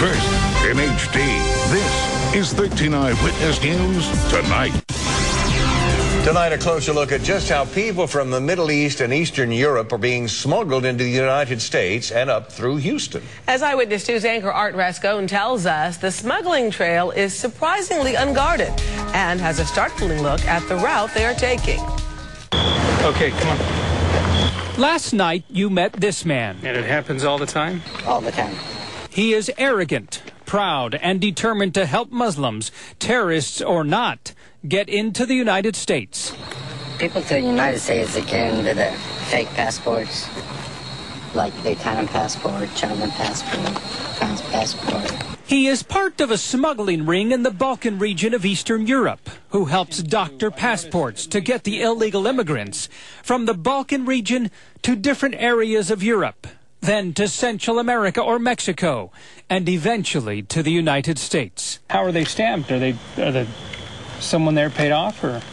First, in HD, this is 13 Eyewitness News Tonight. Tonight, a closer look at just how people from the Middle East and Eastern Europe are being smuggled into the United States and up through Houston. As Eyewitness News anchor Art Rascone tells us, the smuggling trail is surprisingly unguarded and has a startling look at the route they are taking. Okay, come on. Last night, you met this man. And it happens all the time? All the time. He is arrogant, proud, and determined to help Muslims, terrorists or not, get into the United States. People to the United States, they get into the fake passports, like the Italian passport, German passport, France passport. He is part of a smuggling ring in the Balkan region of Eastern Europe, who helps doctor passports to get the illegal immigrants from the Balkan region to different areas of Europe, then to Central America or Mexico, and eventually to the United States. How are they stamped? Are they someone there paid off, or?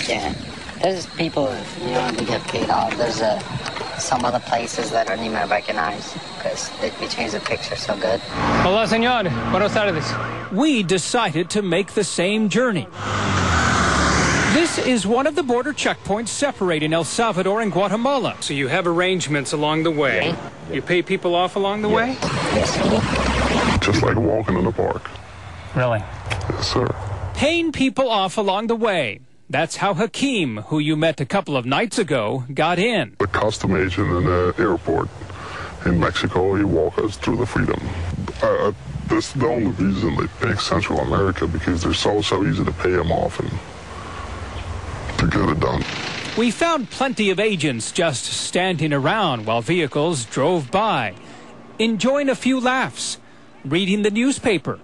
Yeah, there's people, they get paid off. There's some other places that I don't even recognize because we changed the picture so good. Hola, señor. Buenas tardes. We decided to make the same journey. This is one of the border checkpoints separating El Salvador and Guatemala. So you have arrangements along the way. Yeah. You pay people off along the way? Yes. Just like walking in the park. Really? Yes, sir. Paying people off along the way. That's how Hakeem, who you met a couple of nights ago, got in. The custom agent in the airport in Mexico, he walked us through the freedom. That's the only reason they pick Central America, because they're so easy to pay them off and to get it done. We found plenty of agents just standing around while vehicles drove by, enjoying a few laughs, reading the newspaper.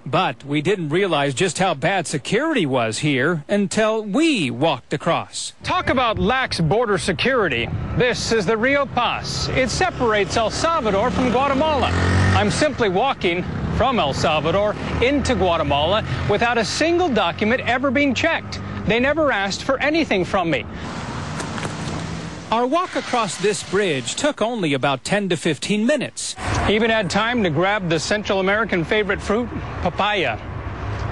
But we didn't realize just how bad security was here until we walked across. Talk about lax border security. This is the Rio Paz. It separates El Salvador from Guatemala. I'm simply walking from El Salvador into Guatemala without a single document ever being checked. They never asked for anything from me. Our walk across this bridge took only about 10 to 15 minutes. Even had time to grab the Central American favorite fruit, papaya.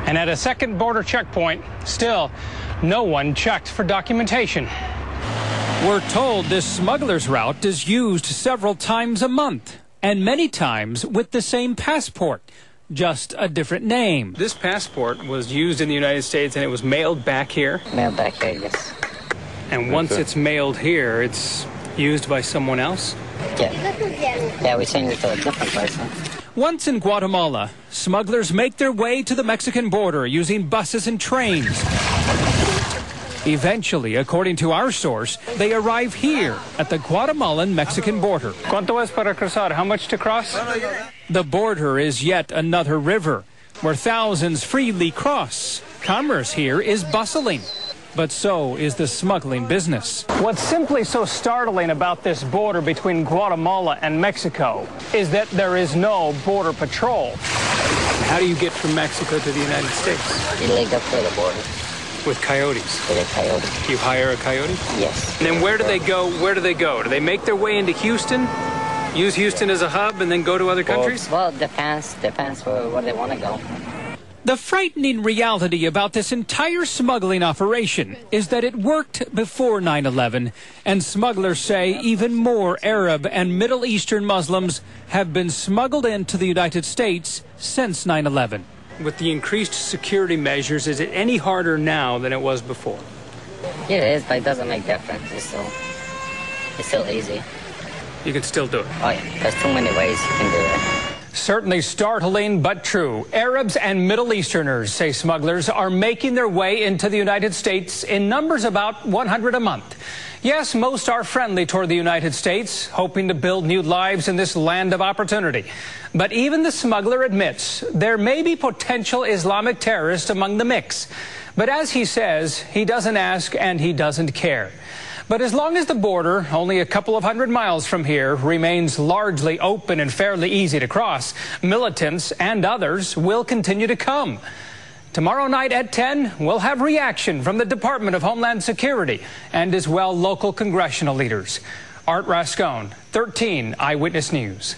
And at a second border checkpoint, still, no one checked for documentation. We're told this smuggler's route is used several times a month, and many times with the same passport, just a different name. This passport was used in the United States and it was mailed back here? Mailed back here, yes. And once it's mailed here, it's used by someone else? Yeah, we changed it to a different person. Once in Guatemala, smugglers make their way to the Mexican border using buses and trains. Eventually, according to our source, they arrive here at the Guatemalan-Mexican border. ¿Cuánto es para cruzar? How much to cross? The border is yet another river where thousands freely cross. Commerce here is bustling. But so is the smuggling business. What's simply so startling about this border between Guatemala and Mexico is that there is no border patrol. How do you get from Mexico to the United States? You leg up to the border. With coyotes? With a coyote. You hire a coyote? Yes. And then where do they go? Where do they go? Do they make their way into Houston? Use Houston as a hub and then go to other countries? Well, depends where they want to go. The frightening reality about this entire smuggling operation is that it worked before 9/11, and smugglers say even more Arab and Middle Eastern Muslims have been smuggled into the United States since 9/11. With the increased security measures, is it any harder now than it was before? Yeah, it is, but it doesn't make difference. It's still easy. You can still do it? Oh, yeah. There's too many ways you can do it. Certainly startling, but true. Arabs and Middle Easterners, say smugglers, are making their way into the United States in numbers about 100 a month. Yes, most are friendly toward the United States, hoping to build new lives in this land of opportunity. But even the smuggler admits there may be potential Islamic terrorists among the mix. But as he says, he doesn't ask and he doesn't care. But as long as the border, only a couple of 100 miles from here, remains largely open and fairly easy to cross, militants and others will continue to come. Tomorrow night at 10, we'll have reaction from the Department of Homeland Security and as well local congressional leaders. Art Rascone, 13 Eyewitness News.